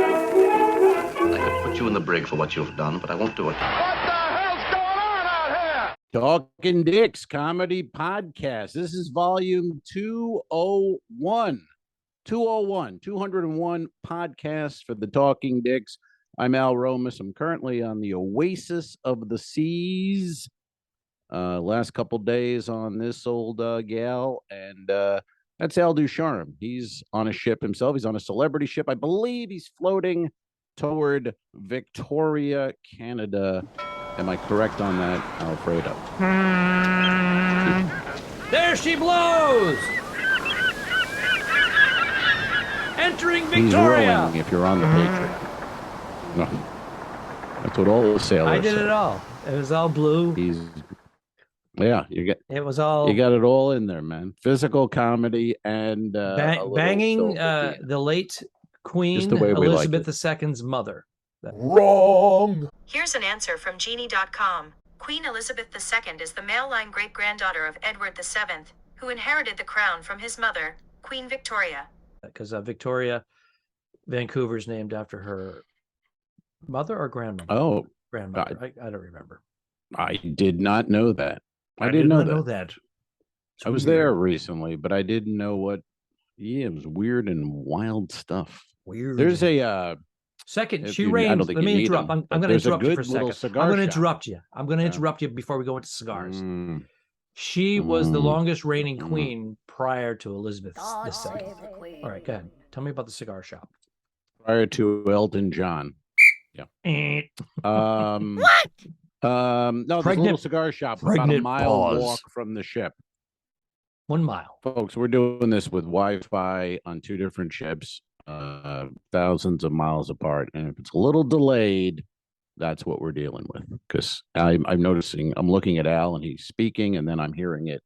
I could put you in the brig for what you've done, but I won't do it. What the hell's going on out here? Talking Dicks Comedy Podcast. This is volume 201. 201 podcast for the Talking Dicks. I'm Al Romas. I'm currently on the Oasis of the Seas. Last couple days on this old gal, and that's Al Ducharme. He's on a ship himself. He's on a celebrity ship. I believe he's floating toward Victoria, Canada. Am I correct on that, Alfredo? There she blows! Entering Victoria! He's rowing if you're on the Patriot. No. That's what all the sailors I did say. it all. It was all blue. It was all... You got it all in there, man. Physical comedy and banging the late Queen Just the way we like Elizabeth II's mother. Wrong. Here's an answer from Genie.com. Queen Elizabeth II is the male line great-granddaughter of Edward VII, who inherited the crown from his mother, Queen Victoria. Because Victoria, Vancouver's named after her mother or grandmother? Oh. Grandmother. I don't remember. I did not know that. I did didn't not know that. I was there recently, but I didn't know what. Yeah, it was weird and wild stuff. Weird. There's a second. if She you- I reigns. don't think Let you me need interrupt. them, I'm but going to there's a interrupt you good for a little second. cigar I'm going to shop. interrupt you. I'm going to Yeah. interrupt you before we go into cigars. Mm, She was the Mm. longest reigning Mm. queen prior to Elizabeth II. All right, go ahead. Tell me about the cigar shop. prior to Elton John. Eh. What? No, there's a Pregnant- little cigar shop about a pregnant mile pause. walk from the ship. 1 mile. Folks, we're doing this with Wi-Fi on two different ships, thousands of miles apart. And if it's a little delayed, that's what we're dealing with. Because I'm noticing, I'm looking at Al and he's speaking, and then I'm hearing it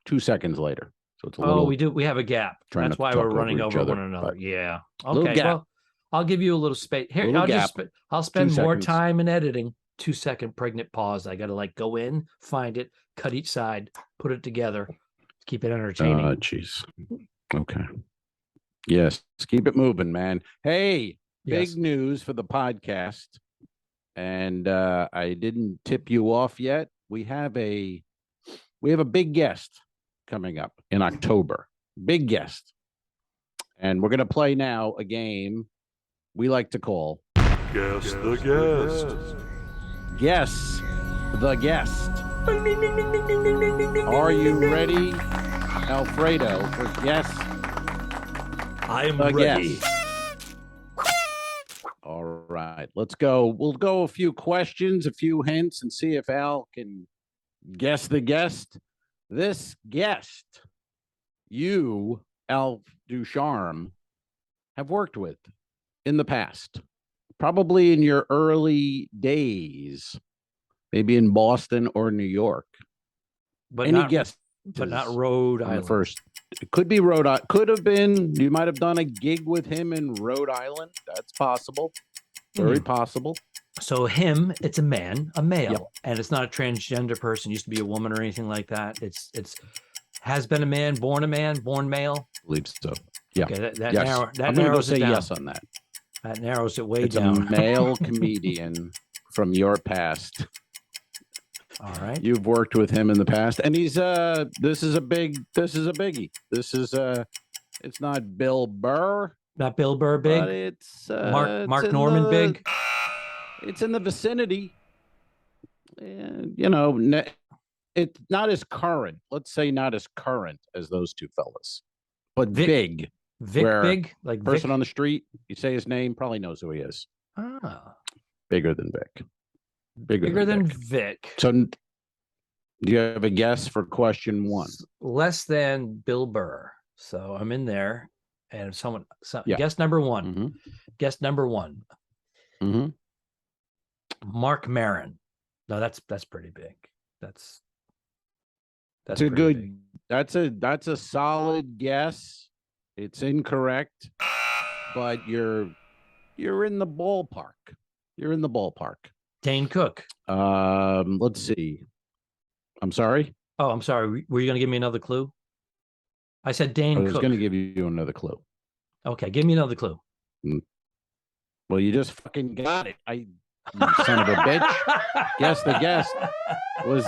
2 seconds later. So it's a little. We have a gap. trying That's to why talk we're running over each over other, one another. but- Yeah. Little Okay. gap. Well, I'll give you a little space. Here, Little I'll gap. I'll spend 2 more seconds. time in editing. 2-second pregnant pause. I got to go in, find it, cut each side, put it together, keep it entertaining. Jeez. Okay. Yes. Keep it moving, man. Hey, Yes. big news for the podcast. And I didn't tip you off yet. We have a big guest coming up in October. Big guest. And we're going to play now a game we like to call Guess the guest. Guess the Guest. Are you ready, Alfredo, for Guess I'm the ready. Guest? All right, let's go. We'll go a few questions, a few hints, and see if Al can guess the guest. This guest, you, Al Ducharme, have worked with in the past, probably in your early days, maybe in Boston or New York. But Any not, guess? but not Rhode on the Island. first? It could be Rhode Island. Could have been. You might have done a gig with him in Rhode Island. That's possible. Very possible. So him, it's a man, a male, Yep. and it's not a transgender person. Used to be a woman or anything like that. It's has been a man, born male. I believe so. Yeah. Okay, that Yes. that I'm going to go narrows say it down. yes on that. That narrows it way It's down. a male comedian from your past. All right. You've worked with him in the past, and he's this is a biggie. This is it's not Bill Burr, Not Bill Burr big. but it's Mark it's in Norman the- big. It's in the vicinity. And, it's not as current. Let's say not as current as those two fellas, but Vic- big. Vic where big, like Person Vic. on the street, you say his name, probably knows who he is. Ah, Bigger than Vic. bigger than Vic. Vic. So, do you have a guess for question one? Less than Bill Burr. So I'm in there, and Yeah. guess number one. Mm-hmm. Guess number one. Mm-hmm. Mark Maron. No, that's pretty big. That's That's a pretty good. big. That's a solid guess. It's incorrect, but you're in the ballpark. You're in the ballpark. Dane Cook. Let's see. I'm sorry. Oh, I'm sorry. Were you going to give me another clue? I said I Dane was Cook. going to give you another clue. Okay, give me another clue. Well, you just fucking got it. You son of a bitch. Guess the guest was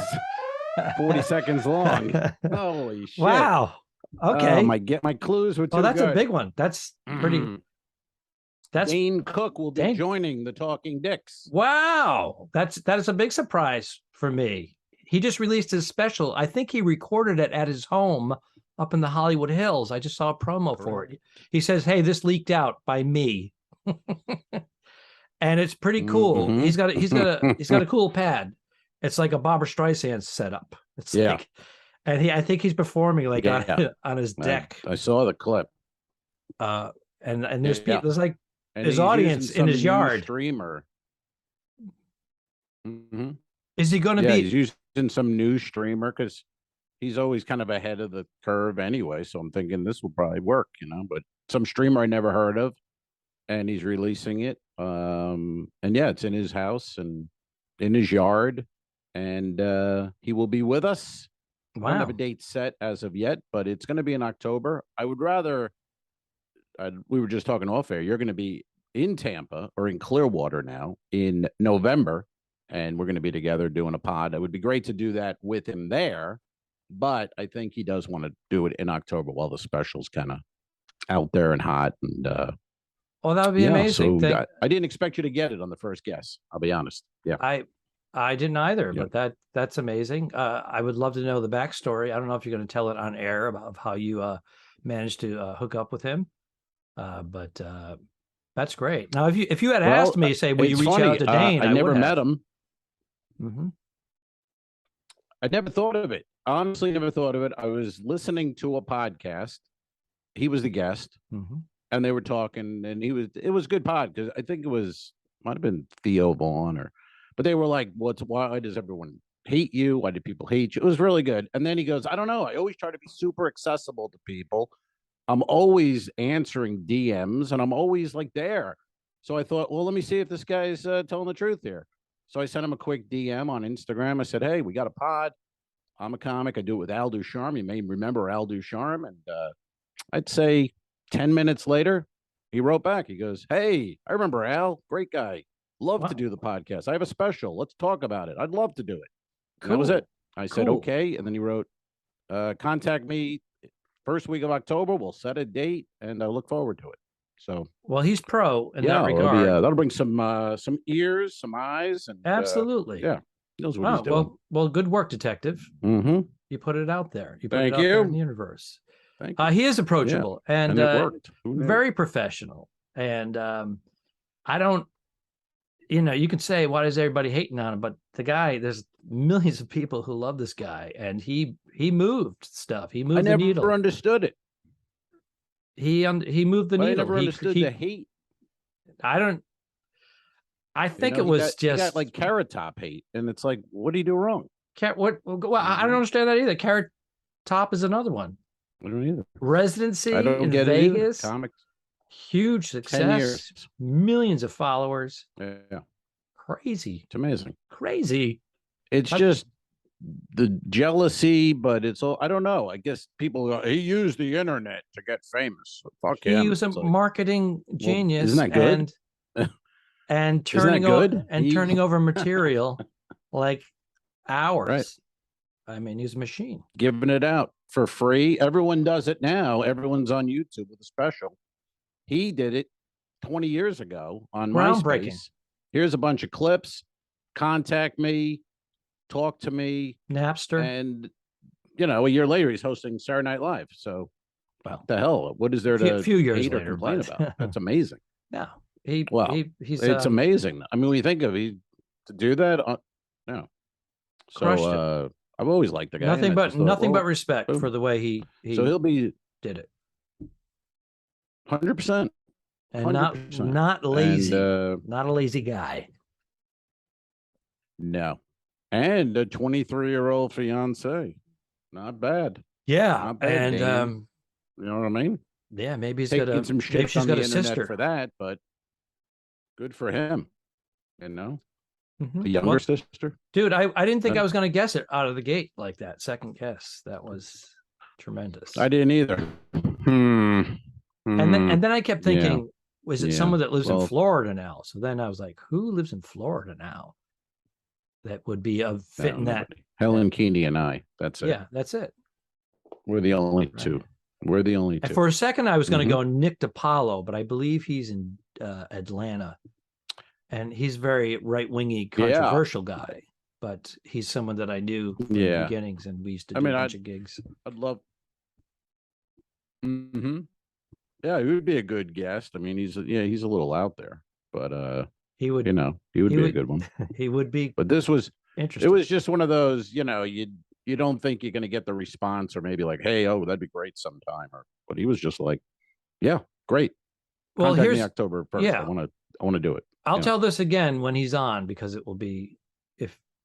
40 seconds long. Holy shit. Wow. Okay. My clues were too Oh, that's good. a big one. That's pretty. That's Dane Cook will be Dane- joining the Talking Dicks. wow. That is a big surprise for me. He just released his special. I think he recorded it at his home up in the Hollywood Hills. I just saw a promo for it. He says, "Hey, this leaked out by me." And it's pretty cool. Mhm. He's got a cool pad. It's like a Barbra Streisand setup. It's like, and I think he's performing like on his deck. I saw the clip. And there's people, there's like And his he's audience using in his some new yard. Streamer. Mm-hmm. Is he going to Yeah, be? he's using some new streamer because he's always kind of ahead of the curve anyway. So I'm thinking this will probably work, but some streamer I never heard of, and he's releasing it. And yeah, it's in his house and in his yard, and he will be with us. I don't have a date set as of yet, but it's going to be in October. I would rather. We were just talking off air. You're going to be in Tampa or in Clearwater now in November, and we're going to be together doing a pod. It would be great to do that with him there, but I think he does want to do it in October while the special's kind of out there and hot. And oh, that would be amazing. So I didn't expect you to get it on the first guess. I'll be honest. Yeah, I didn't either, but that's amazing. I would love to know the backstory. I don't know if you're going to tell it on air about how you managed to hook up with him. But that's great. Now, if you had asked me, say, will you reach out to Dane? I never met him. Mm-hmm. I never thought of it. Honestly, never thought of it. I was listening to a podcast. He was the guest, and they were talking, and it was a good pod because I think might have been Theo Vaughn but they were like, why does everyone hate you? Why do people hate you? It was really good. And then he goes, I don't know. I always try to be super accessible to people. I'm always answering DMs and I'm always like there. So I thought, well, let me see if this guy's telling the truth here. So I sent him a quick DM on Instagram. I said, hey, we got a pod. I'm a comic. I do it with Al Ducharme. You may remember Al Ducharme. And I'd say 10 minutes later, he wrote back. He goes, hey, I remember Al. Great guy. Love to do the podcast. I have a special. Let's talk about it. I'd love to do it. Cool. That was it. I said, okay. And then he wrote, contact me first week of October. We'll set a date and I look forward to it. So, well, he's pro in that regard. That'll bring some ears, some eyes. And absolutely. He knows what he's doing. Well, good work, detective. Mm-hmm. You put it out there. You put Thank it out you there in the universe. Thank you. He is approachable and it worked. Very professional. And I don't, you can say, why is everybody hating on him? But the guy, there's millions of people who love this guy, and he moved stuff. He moved the needle. I never understood it. He moved the needle. I never understood the hate. I think it was he got like Carrot Top hate, and it's like, what do you do wrong? Well, I don't understand that either. Carrot Top is another one. I don't either. Residency in get Vegas. Comics. Huge success. Millions of followers. Yeah. Crazy. It's amazing. Crazy. It's just the jealousy, but it's all, I don't know. I guess people go, he used the internet to get famous. Fuck him. He was a marketing genius. Isn't that good? And turning over material like hours. Right. I mean, he's a machine. Giving it out for free. Everyone does it now. Everyone's on YouTube with a special. He did it 20 years ago on MySpace. Here's a bunch of clips. Contact me. Talk to me. Napster. And, a year later, he's hosting Saturday Night Live. So, well, the hell? What is there to few years hate or later, complain about? That's amazing. Yeah. It's amazing. I mean, when you think of it, to do that, So I've always liked the guy. Nothing but respect for the way he so he'll be did it. 100%. And not lazy. And, not a lazy guy. No. And a 23-year-old fiance. Not bad. Yeah. Not bad, and you know what I mean? Yeah, maybe he's taking got some shit maybe she's on got the a internet sister for that, but good for him. Mm-hmm. A younger sister. Dude, I didn't think I was going to guess it out of the gate like that. Second guess. That was Tremendous. I didn't either. And then I kept thinking, was it Yeah. someone that lives in Well- Florida now? So then I was like, who lives in Florida now? That would be a fit in that. nobody. Helen Keeney and I. That's it. Yeah, that's it. We're the only Right. two. We're the only And two. for a second, I was going to Mhm. go Nick DiPaolo, but I believe he's in Atlanta, and he's very right-wingy, controversial guy. But he's someone that I knew from the Yeah. beginnings, and we used to I do mean, a bunch of gigs. I'd love. Yeah, he would be a good guest. I mean, he's a little out there, but He would, he would be a good one. he would be But this was interesting. it was just one of those, you don't think you're going to get the response, or maybe like, hey, oh, that'd be great sometime, but he was just like, yeah, great. Well, Contact me here's October 1st. yeah. I want to do it. I'll Yeah. tell this again when he's on, because it will be,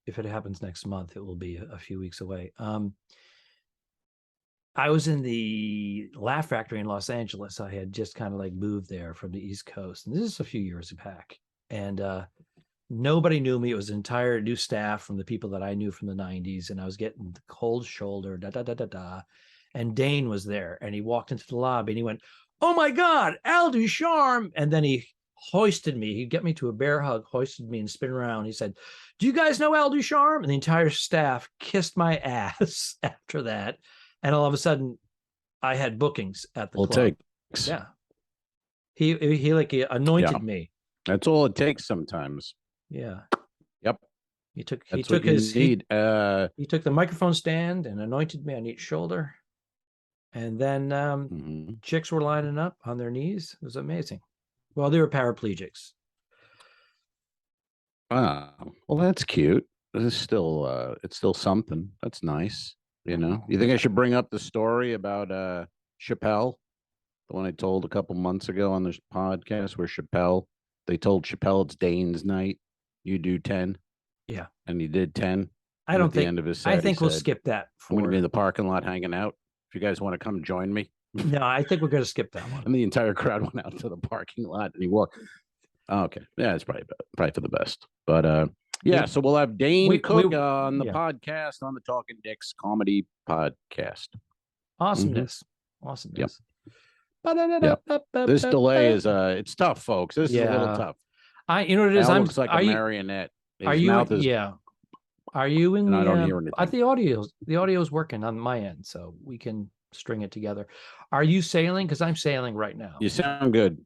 if it happens next month, it will be a few weeks away. I was in the Laugh Factory in Los Angeles. I had just kind of like moved there from the East Coast, and this is a few years back. And nobody knew me. It was entire new staff from the people that I knew from the 90s, and I was getting the cold shoulder, And Dane was there, and he walked into the lobby, and he went, "Oh my God, Al Ducharme!" And then he hoisted me. He'd get me to a bear hug, hoisted me, and spin around. He said, "Do you guys know Al Ducharme?" And the entire staff kissed my ass after that. And all of a sudden, I had bookings at the Well, club. it takes. Yeah, he anointed me. That's all it takes sometimes. Yeah. Yep. He took That's what you need. he took the microphone stand and anointed me on each shoulder. And then chicks were lining up on their knees. It was amazing. Well, they were paraplegics. Wow. Well, that's cute. It's still something. That's nice. You think I should bring up the story about Chappelle, the one I told a couple months ago on this podcast, where they told Chappelle it's Dane's night. You do 10. Yeah. And he did 10. I don't at the think end of his set, I he think we'll said, skip that. I'm going to be in the parking lot hanging out. If you guys want to come join me. No, I think we're going to skip that one. And the entire crowd went out to the parking lot, and he walked. Oh, okay. Yeah, it's probably for the best. But yeah, so we'll have Dane Cook on the podcast, on the Talking Dicks Comedy Podcast. Awesomeness. Awesomeness. Yep. This delay is it's tough, folks. This is a little tough. You know what it is? Al looks like a marionette. Are you? Are you in? I don't hear anything. The audio is working on my end, so we can string it together. Are you sailing? Because I'm sailing right now. You sound good.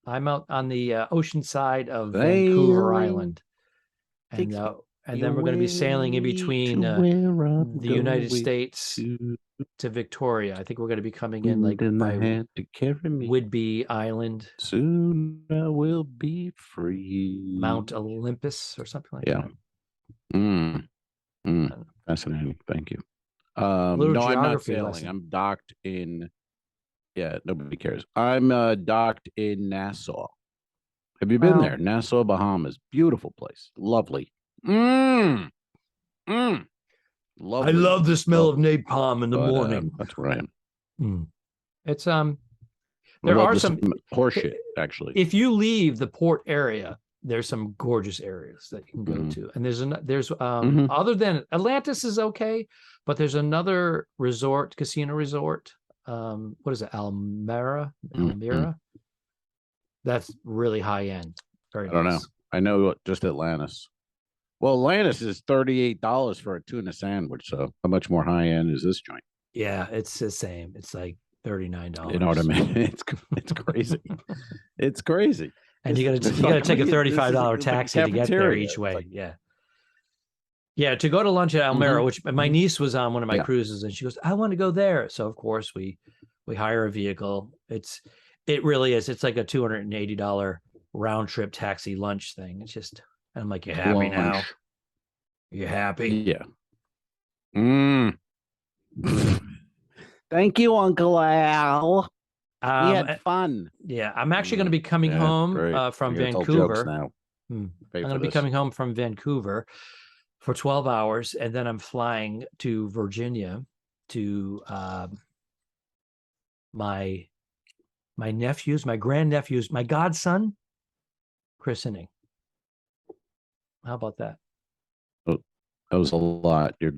I'm out on the ocean side of Vancouver Island, and then we're going to be sailing in between the United States to Victoria. I think we're going to be coming in like by Whidbey Island. Soon I will be free. Mount Olympus or something like that. Fascinating. Thank you. Little no, I'm not geography sailing. lesson. I'm docked in. Yeah, nobody cares. I'm docked in Nassau. Have you been there? Nassau, Bahamas. Beautiful place. Lovely. Lovely. I love the smell of napalm in the morning. That's where I am. It's there are some horseshit, actually. If you leave the port area, there's some gorgeous areas that you can go to, and there's other than Atlantis is okay, but there's another casino resort. What is it? Almira. That's really high end. Very I don't nice. know. I know just Atlantis. Well, Atlantis is $38 for a tuna sandwich. So how much more high end is this joint? Yeah, it's the same. It's like $39. You know what I mean? It's crazy. It's crazy. And you got to take a $35 taxi to get there each way. Yeah. To go to lunch at Almira, which my niece was on one of my cruises, and she goes, "I want to go there." So of course we hire a vehicle. It really is. It's like a $280 round trip taxi lunch thing. It's just, and I'm like, "You happy now? You happy?" Yeah. Thank you, Uncle Al. We had fun. Yeah, I'm actually going to be coming home from Vancouver. Now. I'm going to be coming home from Vancouver for 12 hours, and then I'm flying to Virginia to my nephew's, my grandnephew's, my godson christening. How about that? That was a lot. Your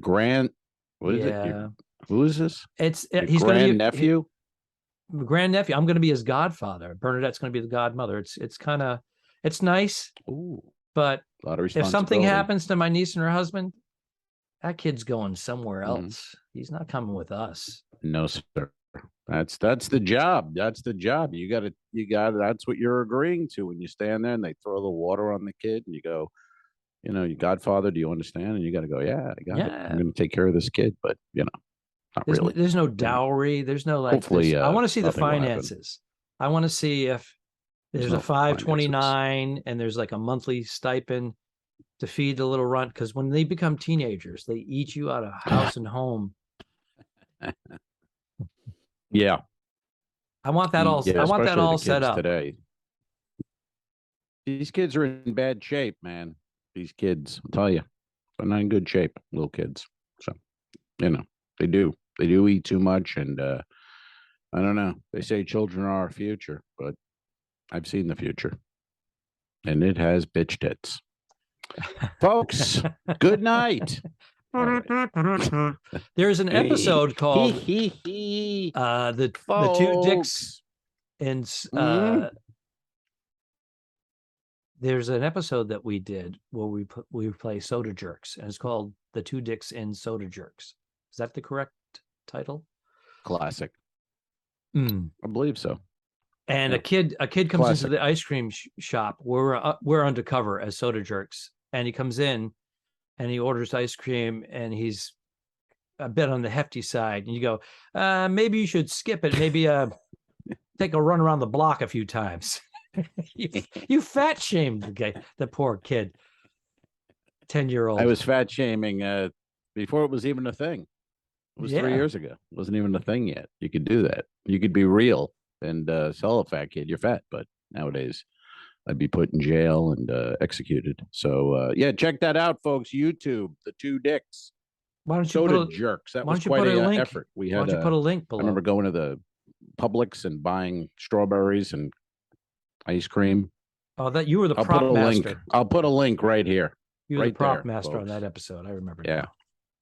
what is it? Who is this? He's going to be nephew. Grandnephew. I'm going to be his godfather. Bernadette's going to be the godmother. It's nice. Ooh, but a lot of if something responsibility. happens to my niece and her husband, that kid's going somewhere Mhm. else. He's not coming with us. No, sir. That's the job. That's the job. You got to. That's what you're agreeing to when you stand there and they throw the water on the kid and you go, your godfather. Do you understand? And you got to go. Yeah, I got it. I'm going to take care of this kid, but not really. There's no dowry. There's no like. Hopefully, I want to see the nothing will happen. finances. I want to see if there's no a 529 and there's like a monthly stipend to feed the little runt, because when they become teenagers, they eat you out of house and home. Yeah, I want that all. Yeah, I want that especially all the set kids up today. These kids are in bad shape, man. These kids, I'll tell you, they're not in good shape, little kids. So, they do eat too much, and I don't know. They say children are our future, but I've seen the future, and it has bitch tits. Folks, good night. There's an episode called the two dicks in there's an episode that we did where we play Soda Jerks, and it's called The Two Dicks in Soda Jerks. Is that the correct title? Classic. I believe so. And a kid comes Classic. into the ice cream shop. We're undercover as Soda Jerks, and he comes in and he orders ice cream, and he's a bit on the hefty side. And you go, maybe you should skip it. Maybe take a run around the block a few times. you fat shamed the poor kid, 10-year-old. I was fat shaming before it was even a thing. It was 3 years ago. It wasn't even a thing yet. You could do that. You could be real and sell a fat kid. You're fat, but nowadays I'd be put in jail and executed. So check that out, folks. YouTube, The Two Dicks. Why don't you Soda Jerks. That was quite an effort. Why don't you put a link below? I remember going to the Publix and buying strawberries and ice cream. Oh, that you were the prop master. I'll put a link right here. You were right the prop there, master folks. on that episode. I remember. Yeah, now.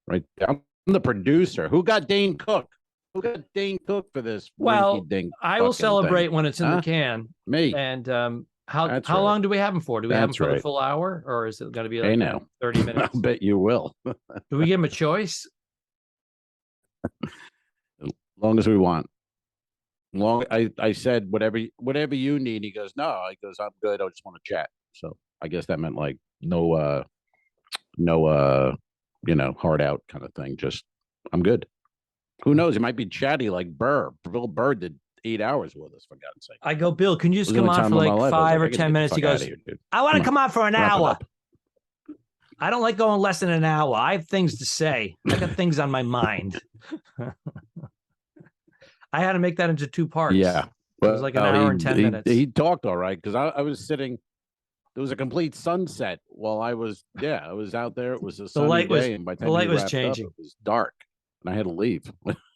right there. I'm the producer. Who got Dane Cook? Who got Dane Cook for this? Well, I will celebrate when it's in the can. Me. And how long do we have him for? Do we have him for the full hour, or is it going to be like 30 minutes? I'll bet you will. Do we give him a choice? As long as we want. I said whatever you need. He goes, no. He goes, I'm good. I just want to chat. So I guess that meant like no hard out kind of thing. Just I'm good. Who knows? He might be chatty like Burr. Bill Burr did 8 hours with us, for God's sake. I go, Bill, can you just come on for like 5 or 10 minutes? He goes, I want to come on for an hour. I don't like going less than an hour. I have things to say. I got things on my mind. I had to make that into 2 parts. Yeah. Well, it was like an hour and 10 minutes. He talked all right because I was sitting. There was a complete sunset while I was out there. It was a sunny day, and by the time light was wrapped changing. Up, it was dark, and I had to leave.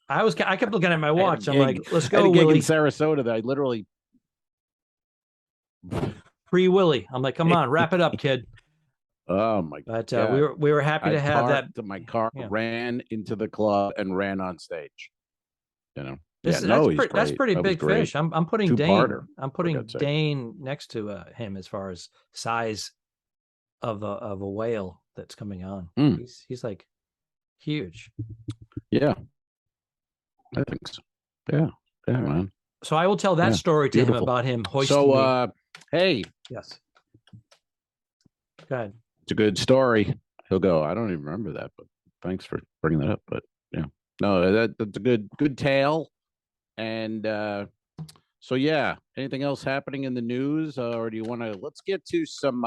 I kept looking at my watch. I'm like, let's I had go, a gig Willie. in Sarasota that I literally Free Willie. I'm like, come on, wrap it up, kid. Oh my But God. we were happy to have that. My car ran into the club and ran on stage. That's pretty big fish. I'm putting Dane. I'm putting Dane next to him as far as size of a whale that's coming on. He's like huge. Yeah, I think so. Yeah, man. So I will tell that story to him about him hoisting me. Hey, yes. Go ahead. It's a good story. He'll go, I don't even remember that, but thanks for bringing that up. But yeah, no, that's a good tale. And anything else happening in the news, or do you want to? Let's get to some.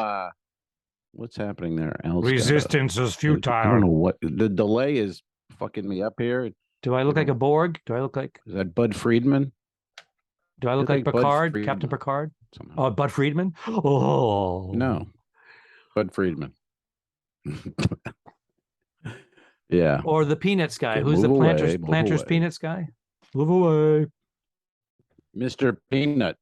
What's happening there? Resistance is futile. I don't know what the delay is fucking me up here. Do I look like a Borg? Do I look like? Is that Bud Friedman? Do I look like Picard? Captain Picard? Somehow. Oh, Bud Friedman? Oh no, Bud Friedman. Yeah. Or the Peanuts guy. Okay, who's the Planters away. Peanuts guy? Move away. Mr. Peanut.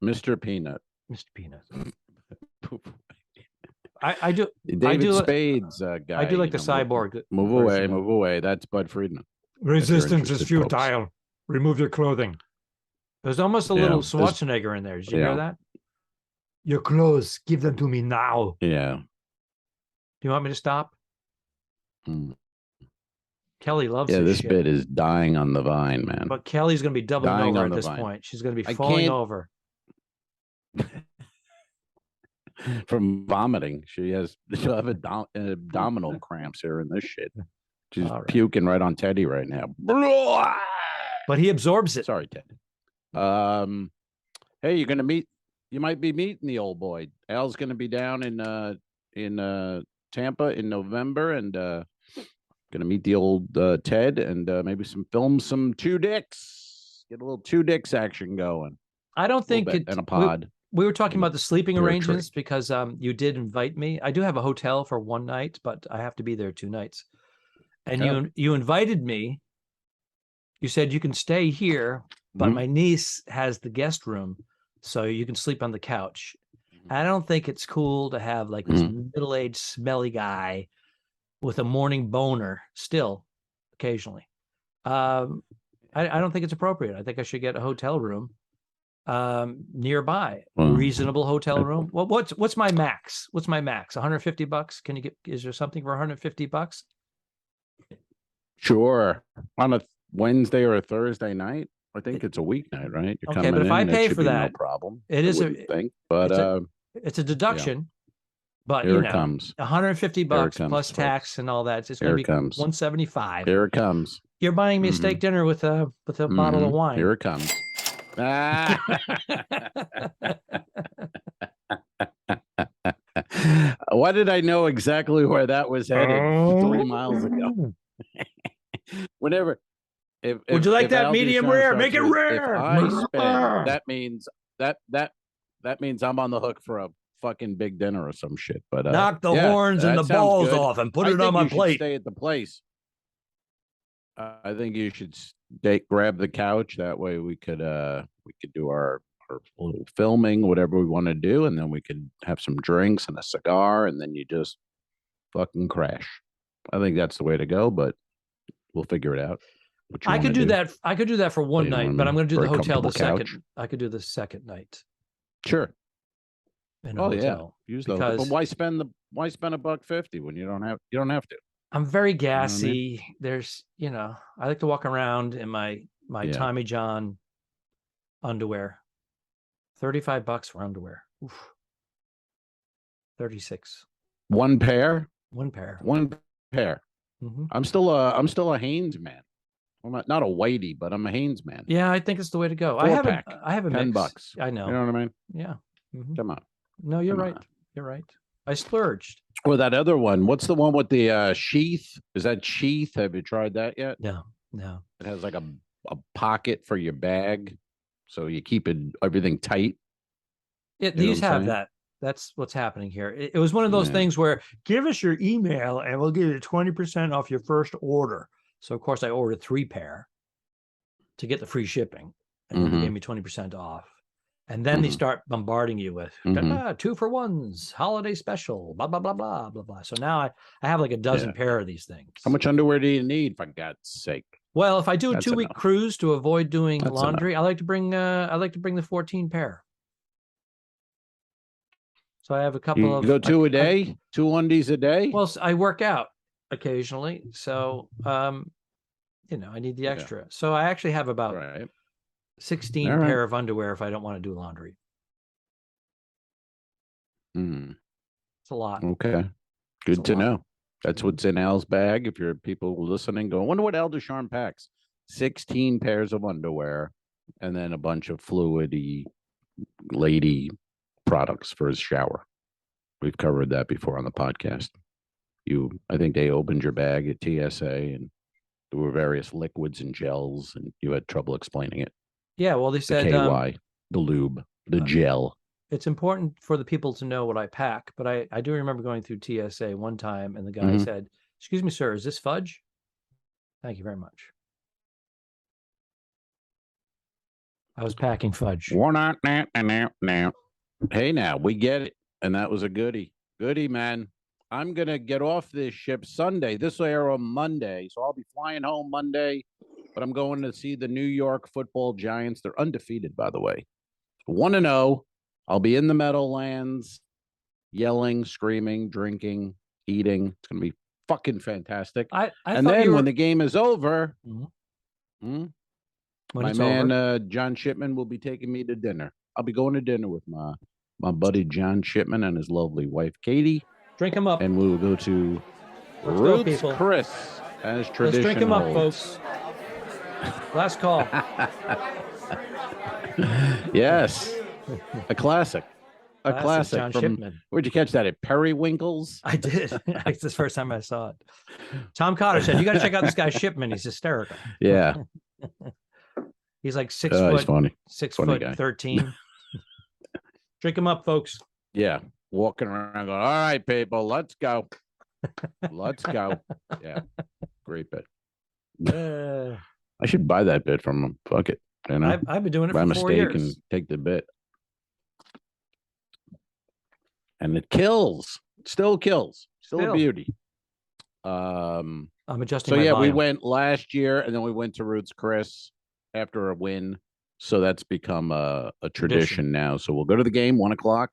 I do. David Spade's guy. I do like the cyborg. Move away. That's Bud Friedman. Resistance is interested, folks. futile. Remove your clothing. There's almost a Yeah, little this- Schwarzenegger in there. Did you hear yeah. that? Your clothes, give them to me now. Yeah. Do you want me to stop? Mm. Kelly loves Yeah, this this shit. bit is dying on the vine, man. But Kelly's going to be doubling Dying over on at the this vine. point. She's going to be I falling can't- over. From vomiting. She'll have abdominal cramps here in this shit. She's All right. puking right on Teddy right now. But he absorbs it. Sorry, Ted. Hey, you might be meeting the old boy. Al's gonna be down in Tampa in November and gonna meet the old Ted and maybe film some two dicks. Get a little two dicks action going. I don't think Bit, it and a pod. We were talking about the sleeping Pear tree. arrangements because you did invite me. I do have a hotel for one night, but I have to be there 2 nights. And Oh. you invited me. You said you can stay here, but Mhm. my niece has the guest room, so you can sleep on the couch. I don't think it's cool to have like this middle-aged, smelly guy with a morning boner still, occasionally. I don't think it's appropriate. I think I should get a hotel room nearby, reasonable hotel room. Well, what's my max? What's my max? $150? Can you get? Is there something for $150? Sure. On a Wednesday or a Thursday night. I think it's a weeknight, right? You're Okay, coming but if in, I it pay should for be that, no problem. it I is a- wouldn't think, but It's a deduction, but here you it know, comes. $150 comes, plus folks. tax and all that. It's Here going to it be comes. $175. Here it comes. You're buying me a steak dinner with a bottle of wine. Here it comes. Ah. Why did I know exactly where that was headed 3 miles ago? Whenever, Would you like if that Al medium Ducharme rare? starts Make it with, rare. If I spend, that means that means I'm on the hook for a fucking big dinner or some shit. But Knock the yeah, horns and that the sounds balls good. off and put I it on think my you should plate. Stay at the place. I think you should grab the couch. That way we could do our little filming, whatever we want to do, and then we could have some drinks and a cigar, and then you just fucking crash. I think that's the way to go, but we'll figure it out. What you I could wanna do that. I could do that for one you know night, what I but mean? I'm going to do the Very hotel the comfortable second. couch. I could do the second night Sure. in a Oh hotel. yeah. Use those. because But why spend $150 when you don't have to? I'm very what I mean? gassy. There's, I like to walk around in my Yeah. Tommy John underwear. $35 for underwear. Oof. 36. One pair. One pair. One pair. Mhm. I'm still a Hanes man. I'm not a whitey, but I'm a Hanes man. Yeah, I think it's the way to go. I have Four-pack, a $10. mix. I know. You know what I mean? Yeah. Mhm. Come on. No, you're Come right. on. You're right. I splurged. Or that other one. What's the one with the sheath? Is that sheath? Have you tried that yet? No, no. It has like a pocket for your bag, so you keep everything tight. It, You know these what I'm have saying? that. That's what's happening here. It was one of those Yeah. things where give us your email and we'll give you 20% off your first order. So of course I ordered 3 pair to get the free shipping, and then they Mhm. gave me 20% off. And then they Mhm. start bombarding you with Mhm. 2-for-1s, holiday special, blah blah blah blah blah blah. So now I have like a dozen Yeah. pair of these things. How much underwear do you need, for God's sake? Well, if I do a That's 2-week enough. cruise to avoid doing That's laundry, I like to bring the 14 pair. So I have a couple You of go 2 a day, 2 undies a day. Well, I work out occasionally, so I need the Yeah. extra. So I actually have about Right. 16 All right. pair of underwear if I don't want to do laundry. Mm, It's a lot. okay. It's Good a to lot. know. That's what's in Al's bag. If you're people listening, go, I wonder what Al Ducharme packs. 16 pairs of underwear and then a bunch of fluidy lady products for his shower. We've covered that before on the podcast. I think they opened your bag at TSA and there were various liquids and gels and you had trouble explaining it. Yeah, well, they The said KY, the lube, the gel. it's important for the people to know what I pack, but I do remember going through TSA one time and the guy Mhm. said, "Excuse me, sir, is this fudge?" Thank you very much. I was packing fudge. Now. Hey, now we get it. And that was a goodie. Goodie, man. I'm going to get off this ship Sunday. This will air on Monday. So I'll be flying home Monday, but I'm going to see the New York Football Giants. They're undefeated, by the way. 1-0. I'll be in the Meadowlands, yelling, screaming, drinking, eating. It's going to be fucking fantastic. And then when the game is over, my man John Shipman will be taking me to dinner. I'll be going to dinner with my buddy John Shipman and his lovely wife Katie. Drink him up. And we will go to Roots Chris as tradition. Let's drink him up, holds. folks. Last call. Yes. A classic. A classic. John From, Shipman. Where'd you catch that? At Periwinkles? I did. It's the first time I saw it. Tom Cotter said, you got to check out this guy Shipman. He's hysterical. Yeah. He's like 6 foot. He's funny. 6 Funny foot guy. 13. Drink him up, folks. Yeah. Walking around going, all right, people, let's go. Let's go. Yeah. Great bit. I should buy that bit from him. Fuck it. You know? I've been doing it by for mistake 4 years. And take the bit. And it kills. Still kills. Still a beauty. I'm adjusting So my yeah, we volume. went last year and then we went to Roots Chris after a win. So that's become a tradition now. So we'll go to the game 1:00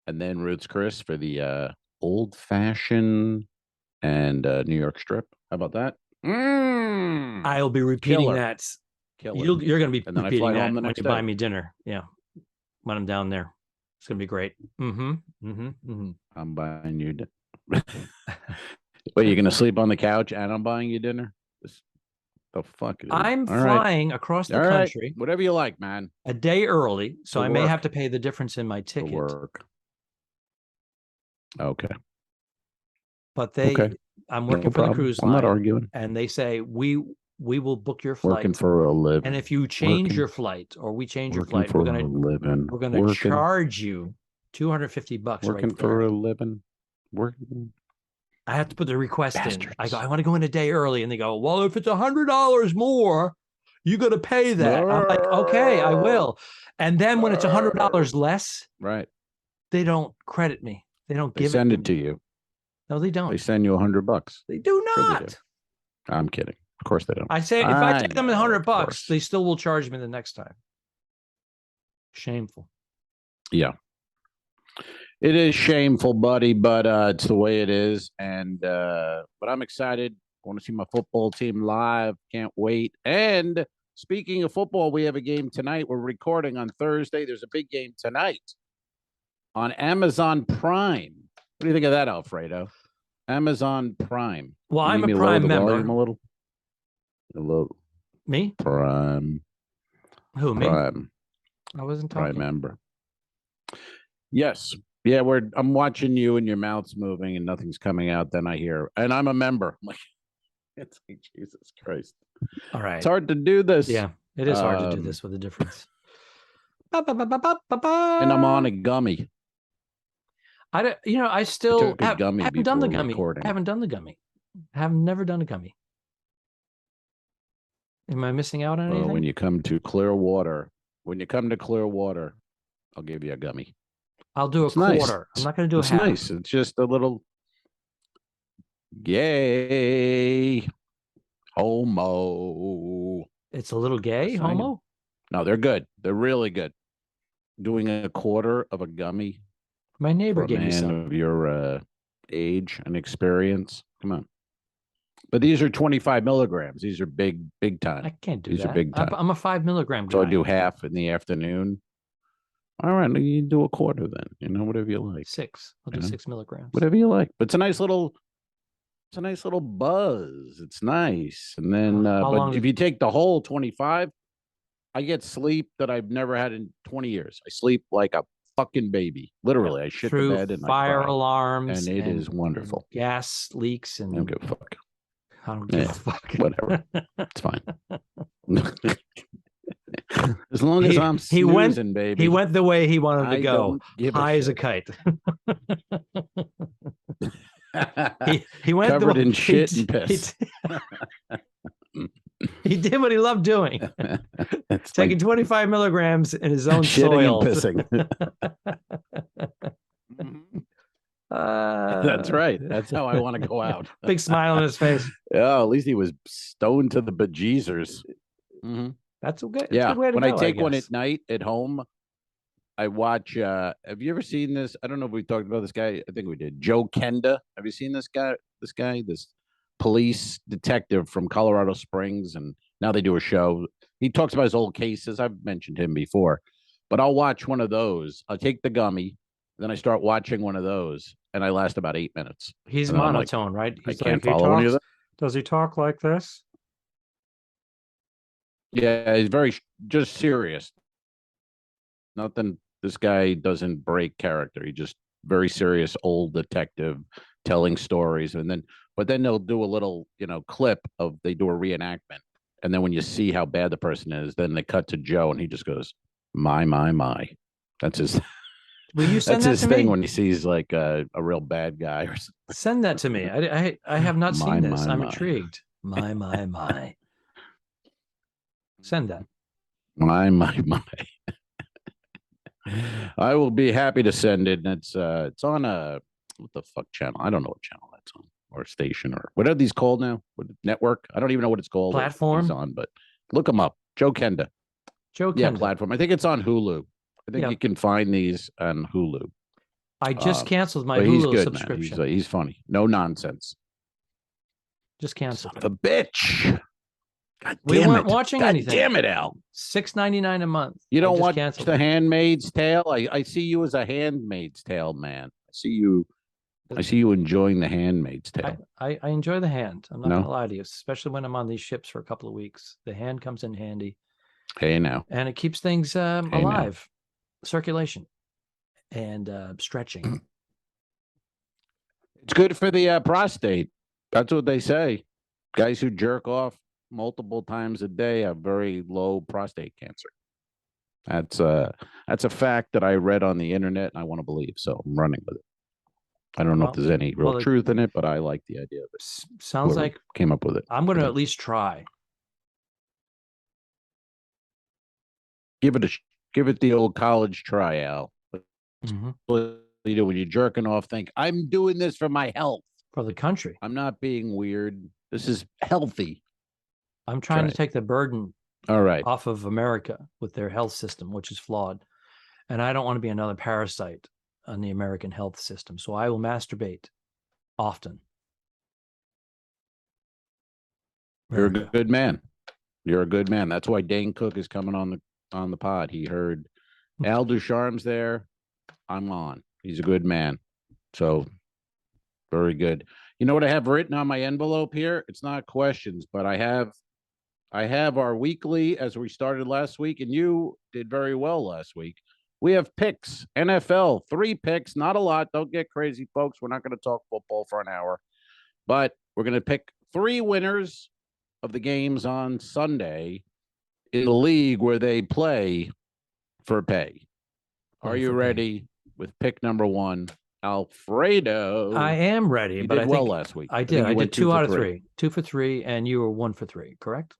and then Roots Chris for the old fashioned and New York strip. How about that? I'll be repeating Killer. that. Killer. You're going to be And then I repeating fly that home the when next you buy day. me dinner. Yeah. When I'm down there. It's going to be great. I'm buying you dinner. Wait, you're going to sleep on the couch and I'm buying you dinner? The fuck? Dude. I'm All right. flying across the All right. country Whatever you like, man. a day early, so To I may work. have to pay the difference in my To ticket. work. Okay. But they, Okay. I'm No working for the problem. cruise I'm not line, arguing. and they say we will book your flight. Working for a living. And if you change Working- your flight or we change your Working flight, for we're a gonna living. we're charge you $250 Working right for there. a living. Working. I have to put the request in. I Bastards. go, I want to go in a day early, and they go, well, if it's $100 more, you got to pay that. I'm like, okay, I will. And then when it's $100 less, Right. they don't credit me. They don't They give send it it to you. No, they don't. They send you $100. They do Sure they not. do. I'm kidding. Of course they don't. I say if I I take them know, $100, of course. they still will charge me the next time. Shameful. Yeah. It is shameful, buddy, but it's the way it is. And but I'm excited. Want to see my football team live. Can't wait. And speaking of football, we have a game tonight. We're recording on Thursday. There's a big game tonight on Amazon Prime. What do you think of that, Alfredo? Amazon Prime. Well, You I'm need a me to lower Prime the member. volume a little. Hello, Me? Prime. Who, me? Prime. I wasn't Prime talking. member. Yes. Yeah, I'm watching you and your mouth's moving and nothing's coming out. Then I hear, and I'm a member. I'm like, it's like, Jesus Christ. All right. It's hard to do this. Yeah, it is hard to do Um, this with a difference. And I'm on a gummy. I don't, I still took a haven't gummy done the before gummy. recording. I haven't done the gummy. I have never done a gummy. Am I missing out on anything? When you come to Clearwater, I'll give you a gummy. I'll do a It's nice. quarter. I'm not going to do a It's half. nice. It's just a little gay homo. It's a little gay, Just saying. homo. No, they're good. They're really good. Doing a quarter of a gummy My for neighbor a gave me man some. of your age and experience. Come on. But these are 25 milligrams. These are big time. I can't do These that. are big time. I'm a 5 milligram guy. So I do half in the afternoon. All right, you do a quarter then. Whatever you like. 6. I'll do You know? 6 milligrams. Whatever you like. But it's a nice little buzz. It's nice. And then How but long if you take the whole 25, I get sleep that I've never had in 20 years. I sleep like a fucking baby. Literally. I shit Through the bed and fire I cry. alarms. And it is wonderful. Gas leaks I and don't give a fuck. I don't give Yeah, a fuck. Whatever. It's fine. As long as I'm he went- snoozing, baby. He went the way he wanted to I go. don't give High as a shit. kite. he went Covered in he shit d- and piss. He did what he loved doing. It's Taking like 25 milligrams in his own shitting soil. and pissing. That's right. That's how I want to go out. Big smile on his face. Yeah, at least he was stoned to the bejeezers. Mm-hmm. That's okay. That's a Yeah. good way to When go, I take one guess. at night at home, I watch. Have you ever seen this? I don't know if we talked about this guy. I think we did. Joe Kenda. Have you seen this guy? This police detective from Colorado Springs, and now they do a show. He talks about his old cases. I've mentioned him before, but I'll watch one of those. I'll take the gummy, then I start watching one of those, and I last about 8 minutes. He's And then I'm like, monotone, right? I He's can't he follow any of talks- that. Does he talk like this? Yeah, he's very just serious. Nothing. This guy doesn't break character. He just very serious old detective telling stories, but then they'll do a little, clip of they do a reenactment, and then when you see how bad the person is, then they cut to Joe, and he just goes, "My, my, my." That's his. Will you send That's that his to thing me? when he sees like a real bad guy or something. Send that to me. I have not My, seen this. my, I'm my. intrigued. My. Send that. My, my. I will be happy to send it. And it's on a what the fuck channel? I don't know what channel that's on or station or what are these called now? What network? I don't even know what it's called. Platform? He's on, but look him up. Joe Kenda. Joe Yeah, Kenda. platform. I think it's on Hulu. I think Yeah. you can find these on Hulu. I just canceled my But he's Hulu good, subscription. man. He's funny. No nonsense. Just canceled. Son of a bitch. God We damn weren't it. watching God anything. damn it, Al. $6.99 a month. You I don't just watch canceled The it. Handmaid's Tale? I see you as a Handmaid's Tale man. I see you enjoying The Handmaid's Tale. I enjoy the hand. I'm not No? gonna lie to you, especially when I'm on these ships for a couple of weeks. The hand comes in handy, Hey now. and it keeps things now. alive, circulation, and stretching. It's good for the prostate. That's what they say. Guys who jerk off multiple times a day have very low prostate cancer. That's a fact that I read on the internet and I want to believe. So I'm running with it. I don't know if there's any real truth in it, but I like the idea of it. Sounds Whoever like came up with it. I'm going to at least try. Give it the old college try, Al. Mhm. What you do when you're jerking off, think I'm doing this for my health. For the country. I'm not being weird. This is healthy. I'm trying Try to take the burden All right. off of America with their health system, which is flawed. And I don't want to be another parasite on the American health system. So I will masturbate often. You're a America. good man. You're a good man. That's why Dane Cook is coming on the pod. He heard Al Ducharme's there. I'm on. He's a good man. So very good. You know what I have written on my envelope here? It's not questions, but I have our weekly as we started last week, and you did very well last week. We have picks, NFL, 3 picks, not a lot. Don't get crazy, folks. We're not going to talk football for an hour, but we're going to pick 3 winners of the games on Sunday in the league where they play for pay. Are you ready with pick number 1, Alfredo? I am ready, You but did I well think last week. I think did. you I went did 2 out of 3. 3. 2 for 3, and you were 1 for 3, correct?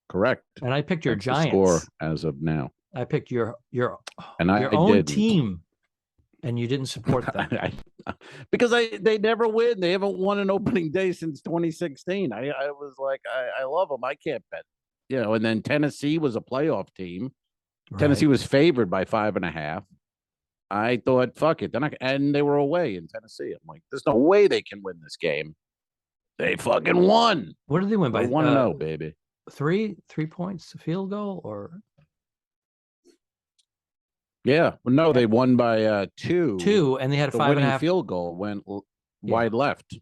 Correct. And I picked your That's the Giants. score as of now. I picked your And I own didn't. team, and you didn't support them. Because they never win. They haven't won an opening day since 2016. I was like, I love them. I can't bet. And then Tennessee was a playoff team. Right. Tennessee was favored by 5.5. I thought, fuck it. And they were away in Tennessee. I'm like, there's no way they can win this game. They fucking won. What did they win by? 1-0, baby. 3 points, a field goal, or Yeah. Well, no, they won by 2. 2, and they had a The 5.5 winning field goal went wide left.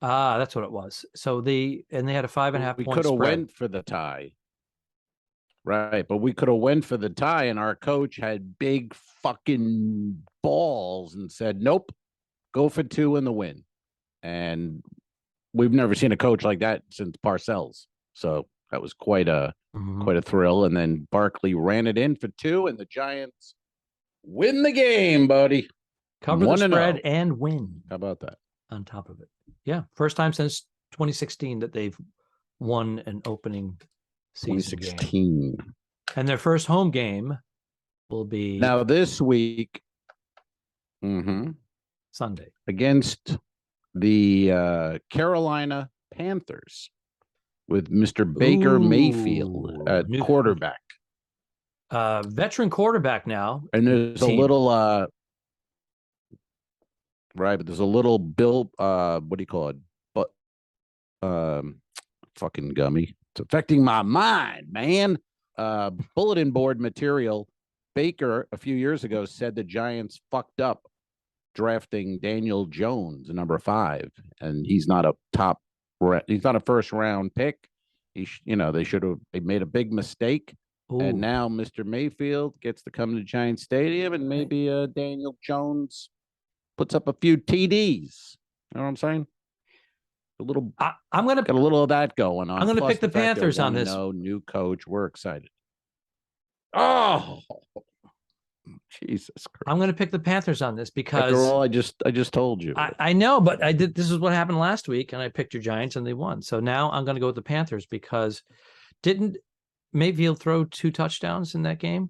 Ah, that's what it was. So they had a 5.5 We point could have spread. went for the tie. Right, but we could have went for the tie, and our coach had big fucking balls and said, "Nope, go for 2 in the win." And we've never seen a coach like that since Parcells. So that was quite a thrill. And then Barkley ran it in for 2, and the Giants win the game, buddy. Cover the 1-0. spread and win How about that? on top of it. Yeah, first time since 2016 that they've won an opening season game. 2016. And their first home game will be Now this week. Mm-hmm. Sunday. against the Carolina Panthers with Mr. Baker Mayfield Ooh, at quarterback. Veteran quarterback now. And there's team. a little right, but there's a little Bill what do you call it? But fucking gummy. It's affecting my mind, man. Bulletin board material. Baker a few years ago said the Giants fucked up drafting Daniel Jones, number 5, and he's not a he's not a first round pick. They should have made a big mistake. Ooh. And now Mr. Mayfield gets to come to Giant Stadium, and maybe Daniel Jones puts up a few TDs. You know what I'm saying? A little. I'm gonna got a little of that going on. I'm gonna Plus pick the fact they're Panthers on this. 1-0, new coach. We're excited. Oh, Jesus Christ! I'm gonna pick the Panthers on this because after all, I just told you. I know, but I did. This is what happened last week, and I picked your Giants, and they won. So now I'm gonna go with the Panthers because didn't Mayfield throw 2 touchdowns in that game?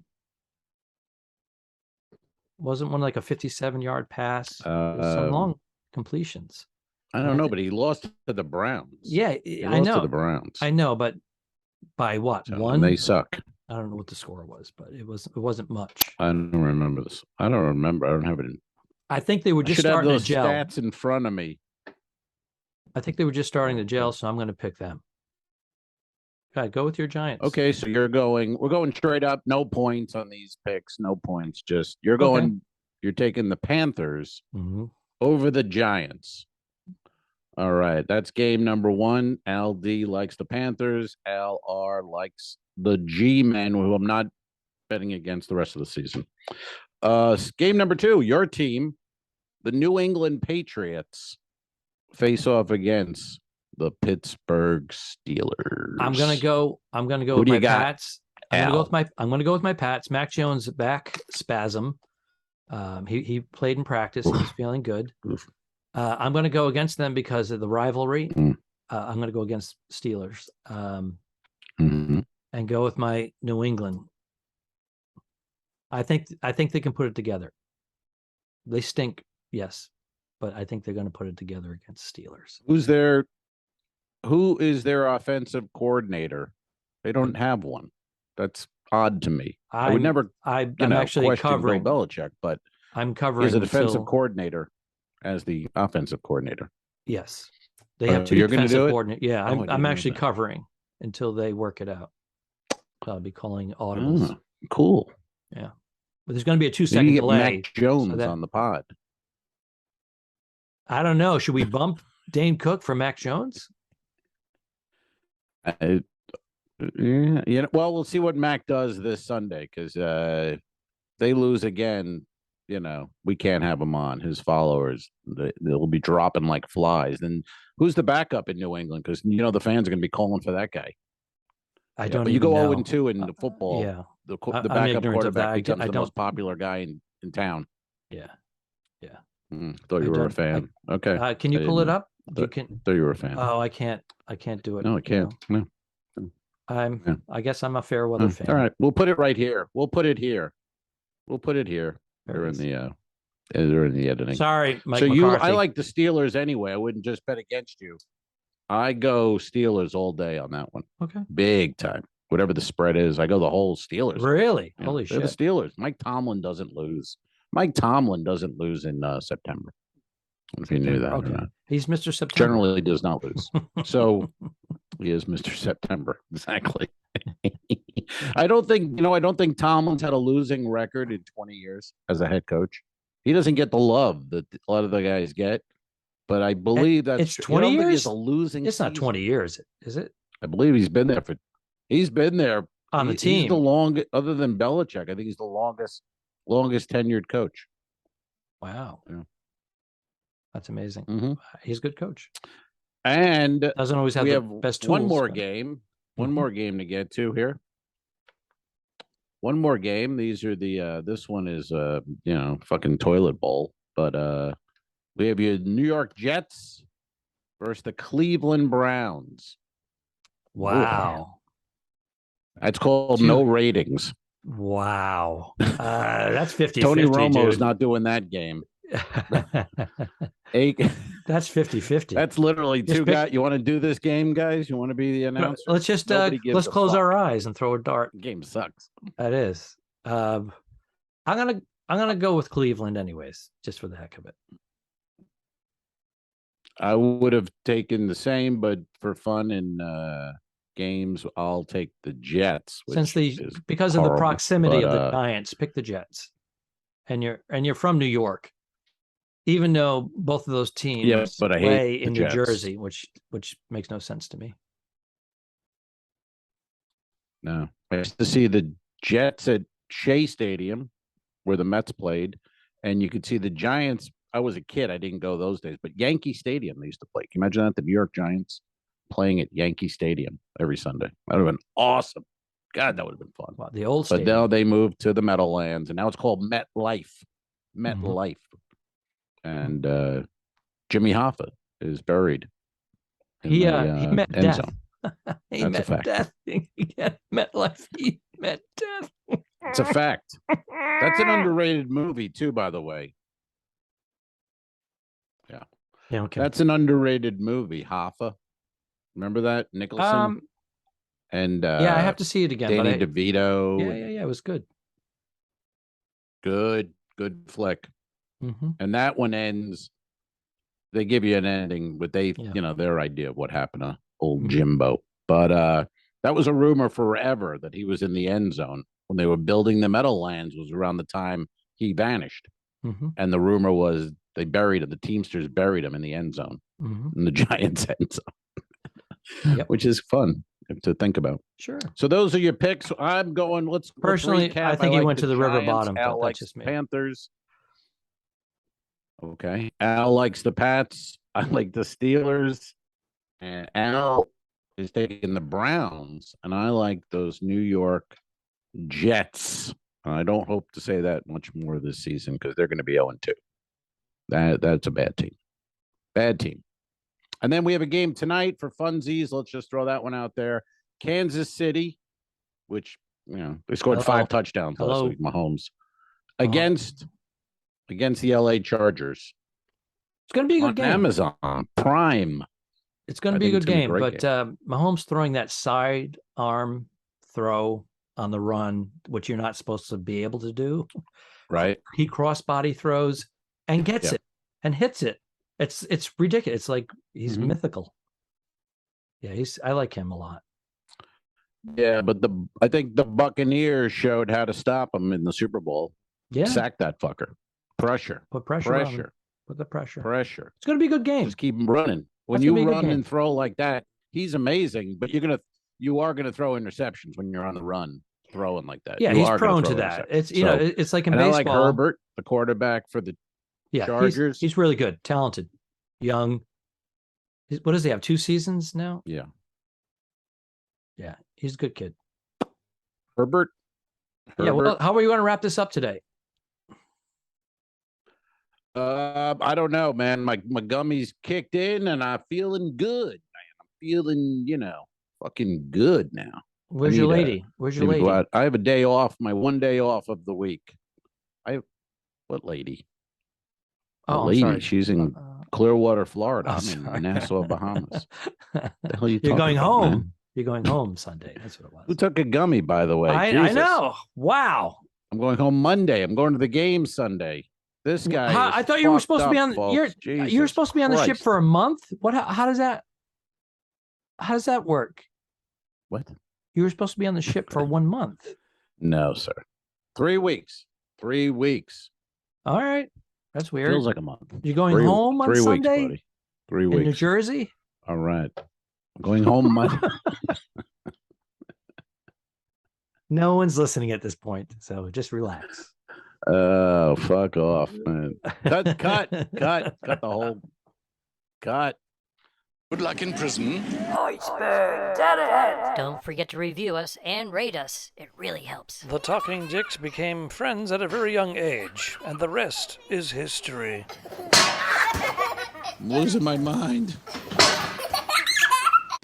Wasn't one like a 57-yard pass? Some long completions. I don't know, but he lost to the Browns. Yeah, he I lost know. to the Browns. I know, but by what? So, 1? and they suck. I don't know what the score was, but it wasn't much. I don't remember this. I don't remember. I don't have it in. I think they were just should have starting to those gel. stats in front of me. I think they were just starting to gel, so I'm going to pick them. Okay, go with your Giants. Okay, so we're going straight up, no points on these picks, no points. Just you're taking the Panthers over the Giants. All right, that's game number 1. Al D likes the Panthers. Al R likes the G-men, who I'm not betting against the rest of the season. Game number 2, your team, the New England Patriots, face off against the Pittsburgh Steelers. I'm gonna go Who with do you my got, Pats. I'm gonna go with my Pats. Mac Jones back spasm. He played in practice. He's feeling good. I'm going to go against them because of the rivalry. I'm going to go against Steelers and go with my New England. I think they can put it together. They stink, yes, but I think they're going to put it together against Steelers. Who is their offensive coordinator? They don't have one. That's odd to me. I would never. I'm actually question covering Bill Belichick, but I'm covering he's a defensive coordinator as the offensive coordinator. Yes, they have 2 defensive coordinators. Yeah, I'm actually covering until they work it out. I'll be calling audibles. Cool. Yeah, but there's going to be a 2-second delay. Mac Jones on the pod. I don't know. Should we bump Dane Cook for Mac Jones? Well, we'll see what Mac does this Sunday because they lose again. We can't have him on. His followers, they'll be dropping like flies. Then who's the backup in New England? Because the fans are going to be calling for that guy. I don't. But you go 0-2 in the football. Yeah, the backup quarterback becomes the most popular guy in town. Yeah. Thought you were a fan. Okay. Can you pull it up? Thought you were a fan. Oh, I can't do it. No, I can't. No. I guess I'm a fair weather fan. All right, we'll put it right here. We'll put it here. They're in the editing. Sorry, Mike so McCarthy. I like the Steelers anyway. I wouldn't just bet against you. I go Steelers all day on that one. Okay, big time. Whatever the spread is, I go the whole Steelers. Really? Holy shit! They're the Steelers. Mike Tomlin doesn't lose. Mike Tomlin doesn't lose in September. If you knew that or not. He's Mr. September. Generally does not lose. So he is Mr. September. Exactly. I don't think Tomlin's had a losing record in 20 years as a head coach. He doesn't get the love that a lot of the guys get. But I believe that's it's 20 years. It's a losing. It's not 20 years, is it? I believe he's been there on the team. He's the longest, other than Belichick. I think he's the longest tenured coach. Wow. Yeah. That's amazing. Mm-hmm. He's a good coach. And doesn't always have the best tools. One more game to get to here. One more game. These are this one is fucking toilet bowl. But we have your New York Jets versus the Cleveland Browns. Wow. That's called no ratings. Wow. That's 50-50. Tony Romo is dude. not doing that game. That's 50-50. That's literally Just two pick- guys. You want to do this game, guys? You want to be the announcer? Let's just Nobody gives let's a close fuck. our eyes and throw a dart. Game sucks. That is. I'm gonna go with Cleveland anyways, just for the heck of it. I would have taken the same, but for fun and games, I'll take the Jets. Since which the is because of the horrible, proximity but, of the Giants, pick the Jets. And you're from New York. Even though both of those teams but I hate play the in New Jets. Jersey, which makes no sense to me. No, I used to see the Jets at Shea Stadium, where the Mets played, and you could see the Giants. I was a kid; I didn't go those days, but Yankee Stadium they used to play. Can you imagine that? The New York Giants playing at Yankee Stadium every Sunday. That would have been awesome. God, that would have been fun. Wow, the old But stadium. now they moved to the Meadowlands, and now it's called MetLife. MetLife. And Jimmy Hoffa is buried. in He the, met end death. zone. He That's a met fact. death. He met life. He met death. It's a fact. That's an underrated movie too, by the way. Yeah, okay. That's an underrated movie. Hoffa. Remember that Nicholson and yeah, I have to see it again. Danny but DeVito. yeah, it was good. Good flick. Mm-hmm. And that one ends. They give you an ending with Yeah. their idea of what happened to old Mhm. Jimbo. But that was a rumor forever that he was in the end zone when they were building the Meadowlands. Was around the time he vanished, Mm-hmm. and the rumor was they buried him. The Teamsters buried him in the end zone, Mm-hmm. in the Giants' end zone, Yep. which is fun to think about. Sure. So those are your picks. I'm going. Let's Personally, recap. I think he like went to the river Giants. bottom, but Al that's likes just me. Panthers. Okay. Al likes the Pats. I like the Steelers. And Al is taking the Browns. And I like those New York Jets. I don't hope to say that much more this season because they're going to be 0-2. That's a bad team. Bad team. And then we have a game tonight for funsies. Let's just throw that one out there. Kansas City, which, they scored Hello. 5 touchdowns last Hello. week, Mahomes, against the LA Chargers It's going to be a good on game. Amazon Prime. It's going I to be a think good it's gonna be a game. great But Mahomes throwing that side arm throw on the run, which you're not supposed to be able to do. Right. He crossbody throws and gets Yeah. it and hits it. It's ridiculous. It's like he's Mhm. mythical. Yeah, I like him a lot. Yeah, but I think the Buccaneers showed how to stop him in the Super Bowl. Yeah, Sack that fucker. Pressure. put pressure on him. Pressure. Put the pressure. Pressure. It's going to be a good game. Just keep him running. When That's gonna be you a good run game. and throw like that, he's amazing, but you are gonna throw interceptions when you're on the run throwing like that. Yeah, You he's are gonna prone to throw that. interceptions. It's So- it's like in and I like baseball. Herbert, the quarterback for the Yeah, Chargers. He's really good, talented, young. What does he have? 2 seasons now? Yeah. Yeah, he's a good kid. Herbert. Yeah. Well, how are you going to wrap this up today? I don't know, man. My gummies kicked in, and I'm feeling good, man. I'm feeling, fucking good now. Where's your lady? Where's your Maybe go lady? out. I have a day off. My one day off of the week. What lady? A Oh, I'm lady. sorry. She's in Clearwater, Florida. Oh, I'm sorry. in Nassau, Bahamas. The hell you You're talking going about, home. man? You're going home Sunday. That's what it was. Who took a gummy, by the way? I Jesus. know. Wow. I'm going home Monday. I'm going to the game Sunday. This guy. I thought you were fucked supposed to be up, on. folks. You're Jesus supposed to be on the ship Christ. for a month. What? How does that? How does that work? What? You were supposed to be on the ship for 1 month. No, sir. 3 weeks. 3 weeks. All right, that's weird. Feels like a month. You're going 3 home on 3 weeks, Sunday buddy. 3 in New weeks. Jersey. All right. I'm going home Monday. No one's listening at this point, so just relax. Oh, fuck off, man. Cut the whole cut. Good luck in prison. Don't forget to review us and rate us. It really helps. The Talking Dicks became friends at a very young age, and the rest is history. I'm losing my mind.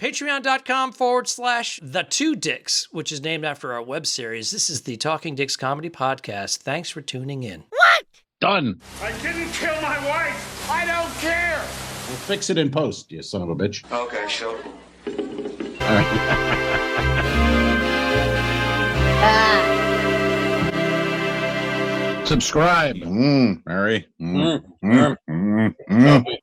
Patreon.com/The2Dicks, which is named after our web series. This is the Talking Dicks Comedy Podcast. Thanks for tuning in. What? Done. I didn't kill my wife. I don't care. We'll fix it in post, you son of a bitch. Okay, sure. All right. Subscribe. Mary.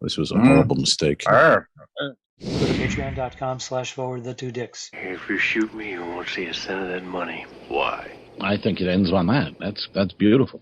This was a horrible mistake. Go to patreon.com/forward2dicks. If you shoot me, you won't see a cent of that money. Why? I think it ends on that. That's beautiful.